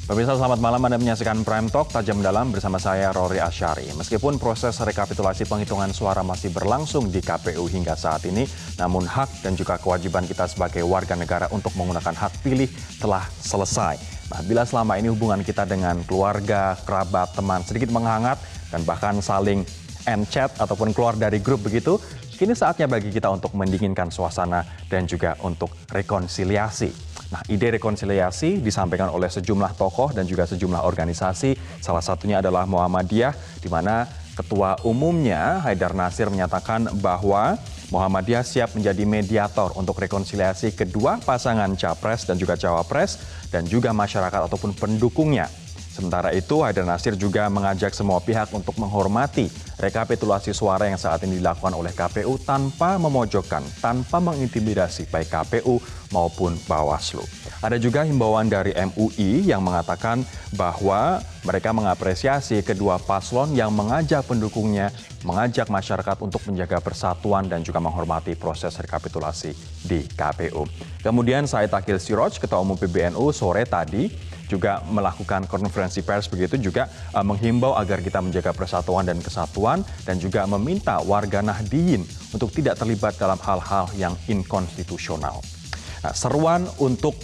Pemirsa selamat malam, Anda menyaksikan Prime Talk Tajam Dalam bersama saya Rory Asyari. Meskipun proses rekapitulasi penghitungan suara masih berlangsung di KPU hingga saat ini, namun hak dan juga kewajiban kita sebagai warga negara untuk menggunakan hak pilih telah selesai. Nah, bila selama ini hubungan kita dengan keluarga, kerabat, teman sedikit menghangat dan bahkan saling end chat ataupun keluar dari grup begitu, kini saatnya bagi kita untuk mendinginkan suasana dan juga untuk rekonsiliasi. Nah, ide rekonsiliasi disampaikan oleh sejumlah tokoh dan juga sejumlah organisasi. Salah satunya adalah Muhammadiyah, di mana ketua umumnya Haidar Nasir menyatakan bahwa Muhammadiyah siap menjadi mediator untuk rekonsiliasi kedua pasangan capres dan juga cawapres dan juga masyarakat ataupun pendukungnya. Sementara itu, Haidar Nasir juga mengajak semua pihak untuk menghormati rekapitulasi suara yang saat ini dilakukan oleh KPU tanpa memojokkan, tanpa mengintimidasi baik KPU maupun Bawaslu. Ada juga himbauan dari MUI yang mengatakan bahwa mereka mengapresiasi kedua paslon yang mengajak pendukungnya, mengajak masyarakat untuk menjaga persatuan dan juga menghormati proses rekapitulasi di KPU. Kemudian Said Akil Siroj, Ketua Umum PBNU, sore tadi juga melakukan konferensi pers begitu juga menghimbau agar kita menjaga persatuan dan kesatuan dan juga meminta warga Nahdliyin untuk tidak terlibat dalam hal-hal yang inkonstitusional. Nah, seruan untuk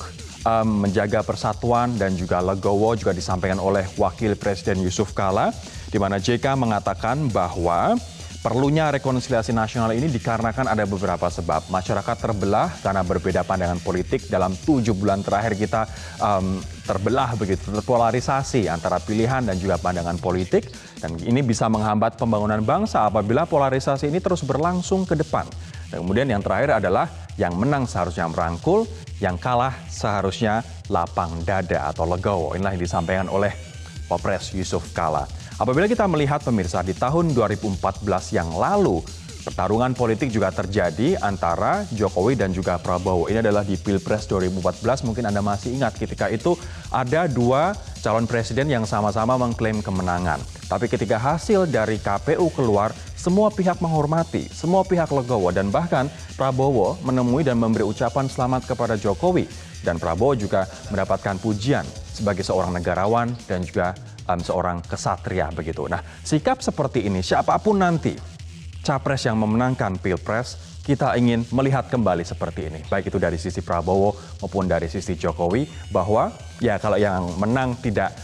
menjaga persatuan dan juga legowo juga disampaikan oleh Wakil Presiden Yusuf Kala, di mana JK mengatakan bahwa perlunya rekonsiliasi nasional ini dikarenakan ada beberapa sebab. Masyarakat terbelah karena berbeda pandangan politik. Dalam 7 bulan terakhir kita terbelah begitu, terpolarisasi antara pilihan dan juga pandangan politik. Dan ini bisa menghambat pembangunan bangsa apabila polarisasi ini terus berlangsung ke depan. Dan kemudian yang terakhir adalah yang menang seharusnya merangkul, yang kalah seharusnya lapang dada atau legowo. Inilah yang disampaikan oleh Wapres Yusuf Kala. Apabila kita melihat pemirsa di tahun 2014 yang lalu, pertarungan politik juga terjadi antara Jokowi dan juga Prabowo. Ini adalah di Pilpres 2014, mungkin Anda masih ingat ketika itu ada dua calon presiden yang sama-sama mengklaim kemenangan. Tapi ketika hasil dari KPU keluar, semua pihak menghormati, semua pihak legowo, dan bahkan Prabowo menemui dan memberi ucapan selamat kepada Jokowi. Dan Prabowo juga mendapatkan pujian sebagai seorang negarawan dan juga seorang kesatria begitu. Nah, sikap seperti ini siapapun nanti capres yang memenangkan Pilpres, kita ingin melihat kembali seperti ini. Baik itu dari sisi Prabowo maupun dari sisi Jokowi, bahwa ya kalau yang menang tidak,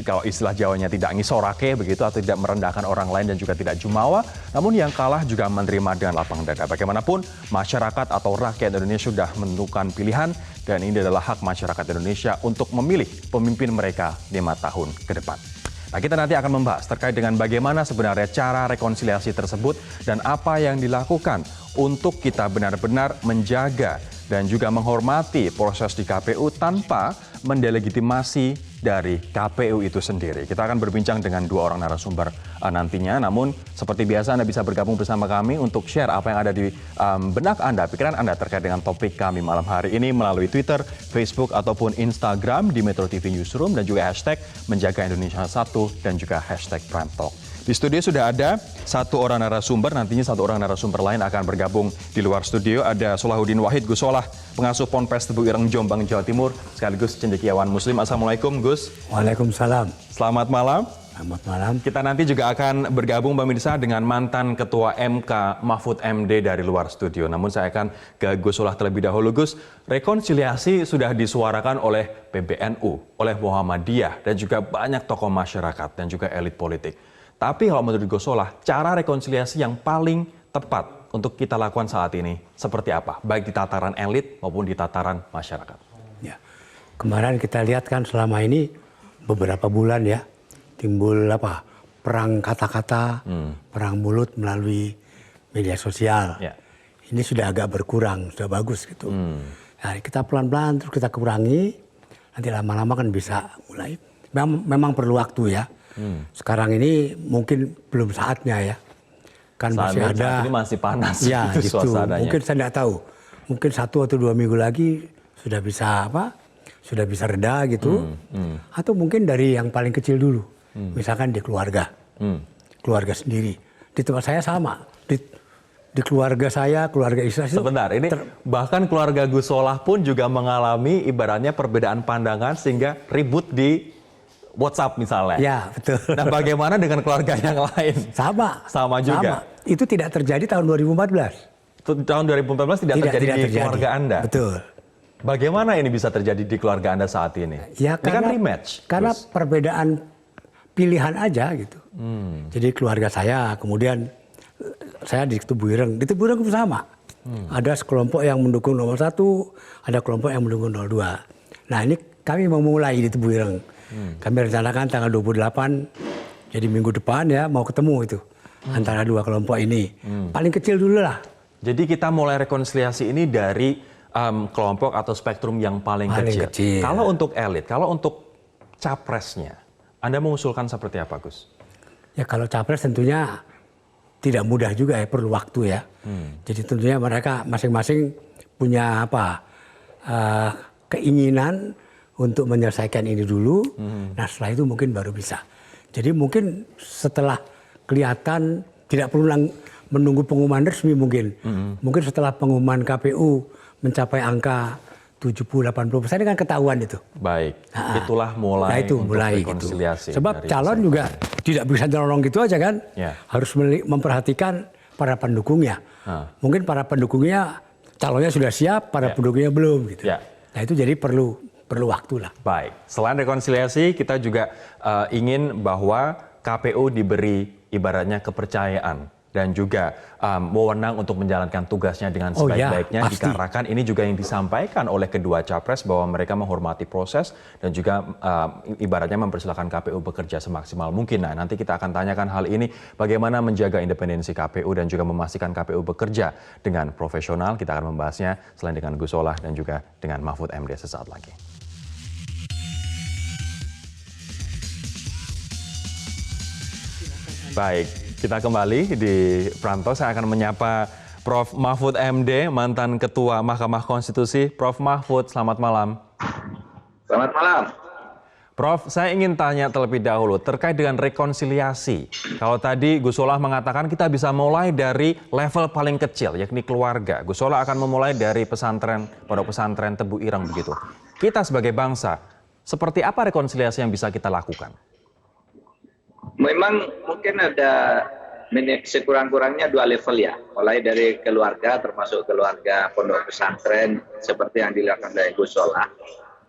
kalau istilah Jawanya tidak ngisorake begitu atau tidak merendahkan orang lain dan juga tidak jumawa, namun yang kalah juga menerima dengan lapang dada. Bagaimanapun masyarakat atau rakyat Indonesia sudah menentukan pilihan dan ini adalah hak masyarakat Indonesia untuk memilih pemimpin mereka 5 tahun ke depan. Nah, kita nanti akan membahas terkait dengan bagaimana sebenarnya cara rekonsiliasi tersebut dan apa yang dilakukan untuk kita benar-benar menjaga dan juga menghormati proses di KPU tanpa mendelegitimasi dari KPU itu sendiri. Kita akan berbincang dengan dua orang narasumber nantinya. Namun seperti biasa Anda bisa bergabung bersama kami untuk share apa yang ada di benak Anda, pikiran Anda terkait dengan topik kami malam hari ini melalui Twitter, Facebook ataupun Instagram di Metro TV Newsroom dan juga hashtag Menjaga Indonesia 1 dan juga hashtag Prime Talk. Di studio sudah ada satu orang narasumber, nantinya satu orang narasumber lain akan bergabung di luar studio. Ada Solahuddin Wahid Gusolah, pengasuh Ponpes Tebu Ireng Jombang, Jawa Timur, sekaligus cendekiawan Muslim. Assalamualaikum Gus. Waalaikumsalam. Selamat malam. Selamat malam. Kita nanti juga akan bergabung pemirsa dengan mantan Ketua MK Mahfud MD dari luar studio. Namun saya akan ke Gus Solah terlebih dahulu. Gus, rekonsiliasi sudah disuarakan oleh PBNU, oleh Muhammadiyah dan juga banyak tokoh masyarakat dan juga elit politik. Tapi kalau menurut Gus Solah, cara rekonsiliasi yang paling tepat untuk kita lakukan saat ini seperti apa? Baik di tataran elit maupun di tataran masyarakat. Ya, kemarin kita lihat kan selama ini beberapa bulan ya, timbul perang kata-kata, perang mulut melalui media sosial. Ya. Ini sudah agak berkurang, sudah bagus gitu. Nah, kita pelan-pelan terus kita kurangi, nanti lama-lama kan bisa mulai. Memang perlu waktu ya. Sekarang ini mungkin belum saatnya ya. Kan masih ada. Saat ini masih panas ya, gitu. Suasananya. Mungkin saya tidak tahu. Mungkin 1 atau 2 minggu lagi sudah bisa sudah bisa reda gitu. Atau mungkin dari yang paling kecil dulu. Misalkan di keluarga. Keluarga sendiri. Di tempat saya sama. di keluarga saya, keluarga istri itu. Sebentar, ini bahkan keluarga Gus Solah pun juga mengalami ibaratnya perbedaan pandangan sehingga ribut di WhatsApp misalnya. Ya, betul. Nah, bagaimana dengan keluarga yang lain? Sama juga. Itu tidak terjadi tahun 2014. Tahun 2014 tidak terjadi di keluarga Anda? Betul. Bagaimana ini bisa terjadi di keluarga Anda saat ini? Ya, ini kan rematch. Karena perbedaan pilihan aja gitu. Jadi keluarga saya, kemudian saya di Tebu Ireng pun sama. Ada sekelompok yang mendukung nomor 1, ada kelompok yang mendukung 02. Nah, ini kami memulai di Tebu Ireng. Kami rencanakan tanggal 28, jadi minggu depan ya mau ketemu itu antara dua kelompok ini. Paling kecil dulu lah. Jadi kita mulai rekonsiliasi ini dari kelompok atau spektrum yang paling kecil. Kalau untuk elit, kalau untuk capresnya, Anda mengusulkan seperti apa, Gus? Ya kalau capres tentunya tidak mudah juga ya, perlu waktu ya. Jadi tentunya mereka masing-masing punya keinginan untuk menyelesaikan ini dulu. Nah setelah itu mungkin baru bisa. Jadi mungkin setelah kelihatan tidak perlu menunggu pengumuman resmi mungkin. Mungkin setelah pengumuman KPU mencapai angka 70-80% ini kan ketahuan itu. Baik, itulah mulai untuk rekonsiliasi. Gitu. Sebab calon juga tidak bisa nyelonong gitu aja kan. Harus memperhatikan para pendukungnya. Mungkin para pendukungnya calonnya sudah siap, para pendukungnya belum gitu. Nah itu jadi perlu waktu lah. Baik, selain rekonsiliasi kita juga ingin bahwa KPU diberi ibaratnya kepercayaan dan juga wewenang untuk menjalankan tugasnya dengan sebaik-baiknya. Dikarenakan ini juga yang disampaikan oleh kedua capres bahwa mereka menghormati proses dan juga ibaratnya mempersilahkan KPU bekerja semaksimal mungkin. Nah, nanti kita akan tanyakan hal ini, bagaimana menjaga independensi KPU dan juga memastikan KPU bekerja dengan profesional. Kita akan membahasnya selain dengan Gus Solah dan juga dengan Mahfud MD sesaat lagi. Baik, kita kembali di Prime Talk. Saya akan menyapa Prof. Mahfud MD, mantan Ketua Mahkamah Konstitusi. Prof. Mahfud, selamat malam. Selamat malam. Prof, saya ingin tanya terlebih dahulu terkait dengan rekonsiliasi. Kalau tadi Gus Solah mengatakan kita bisa mulai dari level paling kecil, yakni keluarga. Gus Solah akan memulai dari pesantren, pondok pesantren Tebu Ireng begitu. Kita sebagai bangsa, seperti apa rekonsiliasi yang bisa kita lakukan? Memang mungkin ada sekurang-kurangnya 2 level ya, mulai dari keluarga termasuk keluarga pondok pesantren seperti yang dilakukan oleh Gus Solah.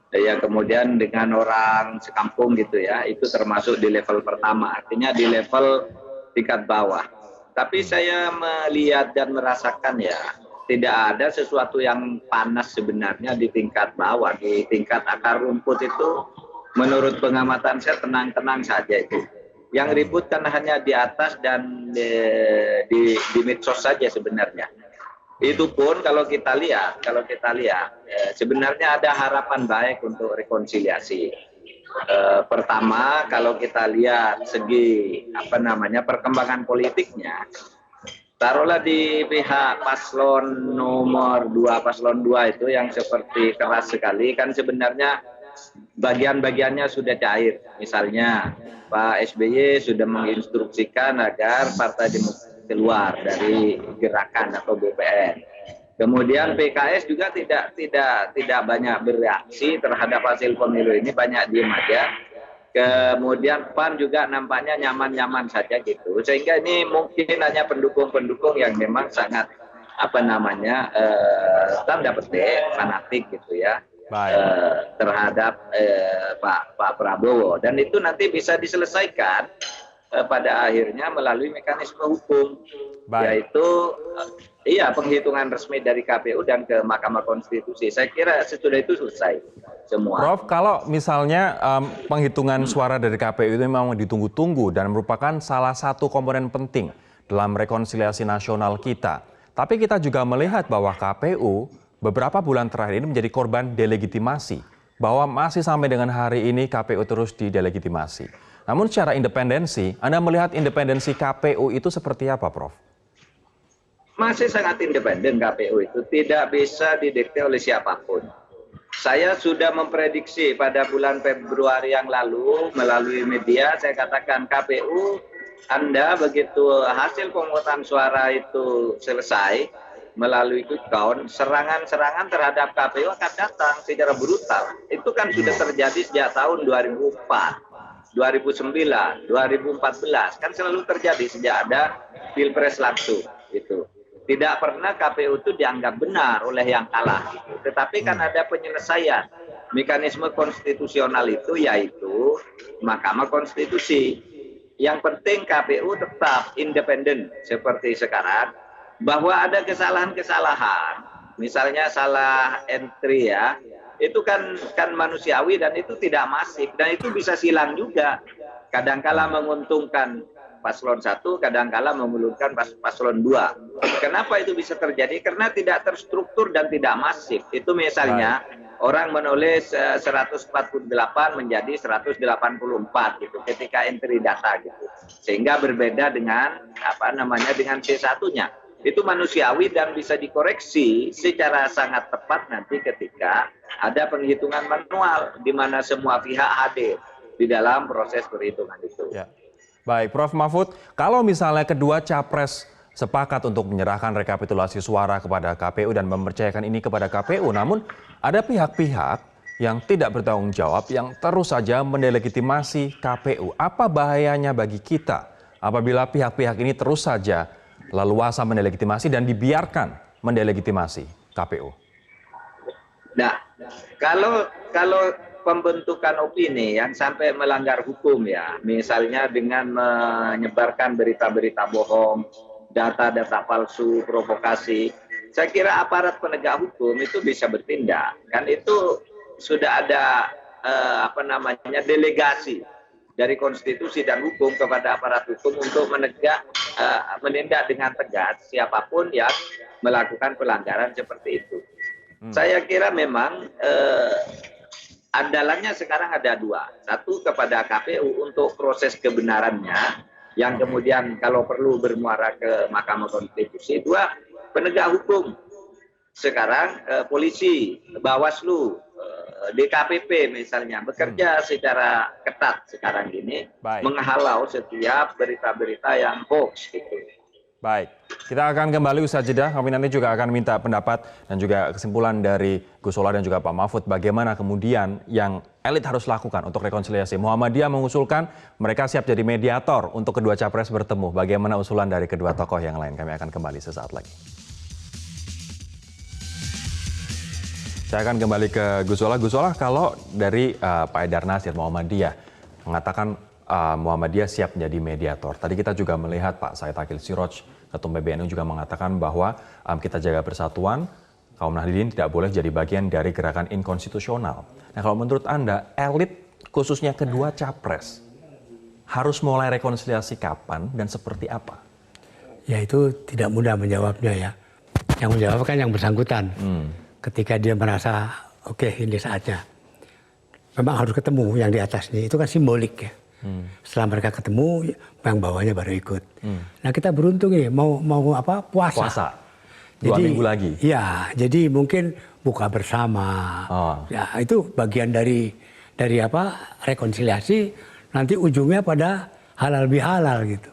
Ya kemudian dengan orang sekampung gitu ya, itu termasuk di level pertama, artinya di level tingkat bawah. Tapi saya melihat dan merasakan ya, tidak ada sesuatu yang panas sebenarnya di tingkat bawah, di tingkat akar rumput itu menurut pengamatan saya tenang-tenang saja itu. Yang ribut kan hanya di atas dan di medsos saja sebenarnya. Itu pun kalau kita lihat sebenarnya ada harapan baik untuk rekonsiliasi. Pertama, kalau kita lihat segi perkembangan politiknya, taruhlah di pihak paslon nomor 2, paslon 2 itu yang seperti keras sekali, kan sebenarnya bagian-bagiannya sudah cair. Misalnya Pak SBY sudah menginstruksikan agar Partai Demokrat keluar dari gerakan atau BPN. Kemudian PKS juga tidak banyak bereaksi terhadap hasil pemilu ini, banyak diem aja. Kemudian PAN juga nampaknya nyaman-nyaman saja gitu. Sehingga ini mungkin hanya pendukung-pendukung yang memang sangat tanda petik fanatik gitu ya. Terhadap Pak Prabowo, dan itu nanti bisa diselesaikan pada akhirnya melalui mekanisme hukum, yaitu penghitungan resmi dari KPU dan ke Mahkamah Konstitusi. Saya kira sesudah itu selesai semua. Prof, kalau misalnya penghitungan suara dari KPU itu memang ditunggu-tunggu dan merupakan salah satu komponen penting dalam rekonsiliasi nasional kita, tapi kita juga melihat bahwa KPU beberapa bulan terakhir ini menjadi korban delegitimasi, bahwa masih sampai dengan hari ini KPU terus didelegitimasi. Namun secara independensi, Anda melihat independensi KPU itu seperti apa, Prof? Masih sangat independen KPU itu, tidak bisa didikte oleh siapapun. Saya sudah memprediksi pada bulan Februari yang lalu melalui media, saya katakan KPU Anda begitu hasil pemungutan suara itu selesai melalui quick count, serangan-serangan terhadap KPU akan datang secara brutal. Itu kan sudah terjadi sejak tahun 2004, 2009, 2014. Kan selalu terjadi sejak ada pilpres langsung. Gitu. Tidak pernah KPU itu dianggap benar oleh yang kalah. Gitu. Tetapi kan ada penyelesaian. Mekanisme konstitusional itu yaitu Mahkamah Konstitusi. Yang penting KPU tetap independen seperti sekarang. Bahwa ada kesalahan-kesalahan, misalnya salah entry ya, itu kan manusiawi dan itu tidak masif dan itu bisa silang juga. Kadangkala menguntungkan paslon 1, kadangkala menguntungkan paslon 2. Kenapa itu bisa terjadi? Karena tidak terstruktur dan tidak masif. Itu misalnya orang menulis 148 menjadi 184 gitu ketika entry data gitu. Sehingga berbeda dengan dengan C1-nya. Itu manusiawi dan bisa dikoreksi secara sangat tepat nanti ketika ada penghitungan manual di mana semua pihak hadir di dalam proses perhitungan itu. Ya. Baik, Prof. Mahfud, kalau misalnya kedua capres sepakat untuk menyerahkan rekapitulasi suara kepada KPU dan mempercayakan ini kepada KPU, namun ada pihak-pihak yang tidak bertanggung jawab yang terus saja mendelegitimasi KPU. Apa bahayanya bagi kita apabila pihak-pihak ini terus saja leluasa mendelegitimasi dan dibiarkan mendelegitimasi KPU? Nah, kalau pembentukan opini yang sampai melanggar hukum ya, misalnya dengan menyebarkan berita-berita bohong, data-data palsu, provokasi, saya kira aparat penegak hukum itu bisa bertindak. Kan itu sudah ada delegasi dari konstitusi dan hukum kepada aparat hukum untuk menindak dengan tegas siapapun yang melakukan pelanggaran seperti itu. Saya kira memang andalannya sekarang ada dua. Satu kepada KPU untuk proses kebenarannya, yang kemudian kalau perlu bermuara ke Mahkamah Konstitusi. Dua, penegak hukum. Sekarang polisi, Bawaslu, DKPP misalnya bekerja secara ketat sekarang ini. Baik. Menghalau setiap berita-berita yang hoax gitu. Baik, kita akan kembali usaha jeda. Kami nanti juga akan minta pendapat dan juga kesimpulan dari Gus Solah dan juga Pak Mahfud bagaimana kemudian yang elit harus lakukan untuk rekonsiliasi. Muhammadiyah mengusulkan mereka siap jadi mediator untuk kedua capres bertemu. Bagaimana usulan dari kedua tokoh yang lain? Kami akan kembali sesaat lagi. Saya akan kembali ke Gus Solah. Gus Solah, kalau dari Pak Haidar Nasir Muhammadiyah mengatakan Muhammadiyah siap menjadi mediator. Tadi kita juga melihat Pak Said Akil Siroj, Ketum PBNU juga mengatakan bahwa kita jaga persatuan, kaum Nahdliyin tidak boleh jadi bagian dari gerakan inkonstitusional. Nah, kalau menurut Anda, elit khususnya kedua capres harus mulai rekonsiliasi kapan dan seperti apa? Ya itu tidak mudah menjawabnya ya. Yang menjawab kan yang bersangkutan. Ketika dia merasa oke, ini saatnya. Memang harus ketemu yang di atas ini. Itu kan simbolik ya. Setelah mereka ketemu, yang bawahnya baru ikut. Nah kita beruntung ini mau puasa. Dua minggu lagi. Ya, jadi mungkin buka bersama. Ya itu bagian dari rekonsiliasi. Nanti ujungnya pada halal bihalal gitu.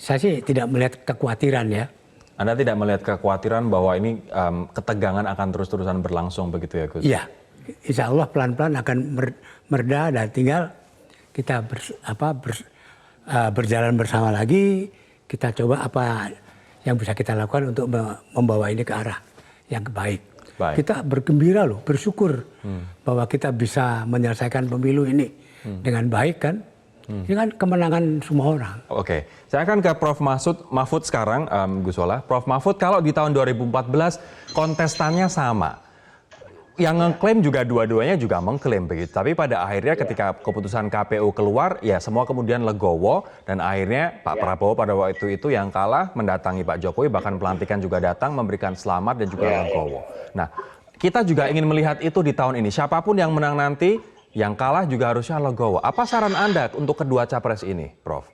Saya sih tidak melihat kekhawatiran ya. Anda tidak melihat kekhawatiran bahwa ini ketegangan akan terus-terusan berlangsung begitu ya Gus? Iya, insya Allah pelan-pelan akan mereda dan tinggal kita berjalan bersama lagi. Kita coba apa yang bisa kita lakukan untuk membawa ini ke arah yang baik. Kita bergembira loh, bersyukur bahwa kita bisa menyelesaikan pemilu ini dengan baik kan. Ini kan kemenangan semua orang. Oke, saya akan ke Prof. Mahfud sekarang, Gus Solah. Prof. Mahfud, kalau di tahun 2014 kontestannya sama, yang ngeklaim juga dua-duanya juga mengklaim begitu. Tapi pada akhirnya ketika keputusan KPU keluar, ya semua kemudian legowo dan akhirnya Pak Prabowo pada waktu itu yang kalah mendatangi Pak Jokowi, bahkan pelantikan juga datang memberikan selamat dan juga legowo. Nah, kita juga ingin melihat itu di tahun ini. Siapapun yang menang nanti, yang kalah juga harusnya legowo. Apa saran Anda untuk kedua capres ini, Prof?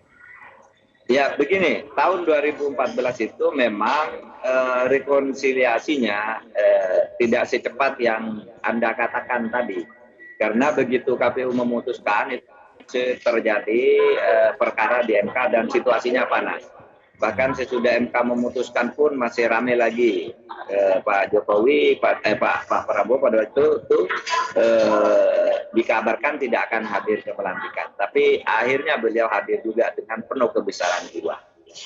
Ya begini, tahun 2014 itu memang rekonsiliasinya tidak secepat yang Anda katakan tadi. Karena begitu KPU memutuskan itu terjadi perkara di MK dan situasinya panas. Bahkan sesudah MK memutuskan pun masih ramai lagi. Pak Jokowi, Pak Prabowo pada waktu itu dikabarkan tidak akan hadir ke pelantikan. Tapi akhirnya beliau hadir juga dengan penuh kebesaran jiwa.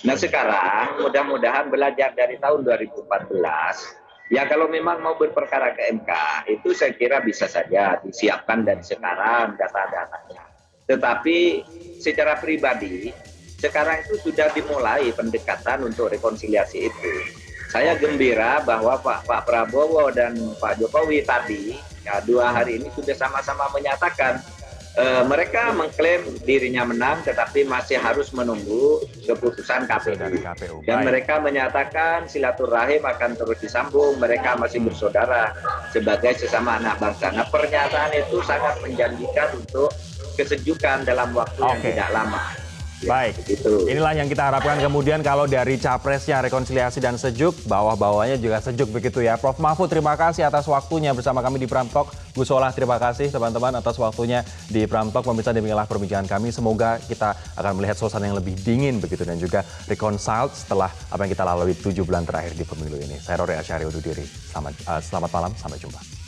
Nah sekarang mudah-mudahan belajar dari tahun 2014, ya kalau memang mau berperkara ke MK, itu saya kira bisa saja disiapkan dari sekarang data-datanya. Tetapi secara pribadi, sekarang itu sudah dimulai pendekatan untuk rekonsiliasi itu. Saya gembira bahwa Pak Prabowo dan Pak Jokowi tadi, ya, 2 hari ini sudah sama-sama menyatakan mereka mengklaim dirinya menang, tetapi masih harus menunggu keputusan KPU. Dan mereka menyatakan silaturahim akan terus disambung, mereka masih bersaudara sebagai sesama anak bangsa. Nah pernyataan itu sangat menjanjikan untuk kesejukan dalam waktu yang tidak lama. Baik, inilah yang kita harapkan kemudian kalau dari capresnya rekonsiliasi dan sejuk, bawah-bawahnya juga sejuk begitu ya. Prof. Mahfud, terima kasih atas waktunya bersama kami di Prime Talk. Gus Solah, terima kasih teman-teman atas waktunya di Prime Talk. Pemirsa, demikianlah perbincangan kami. Semoga kita akan melihat suasana yang lebih dingin begitu dan juga reconciled setelah apa yang kita lalui 7 bulan terakhir di pemilu ini. Saya Rory Asyari undur diri. Selamat malam, sampai jumpa.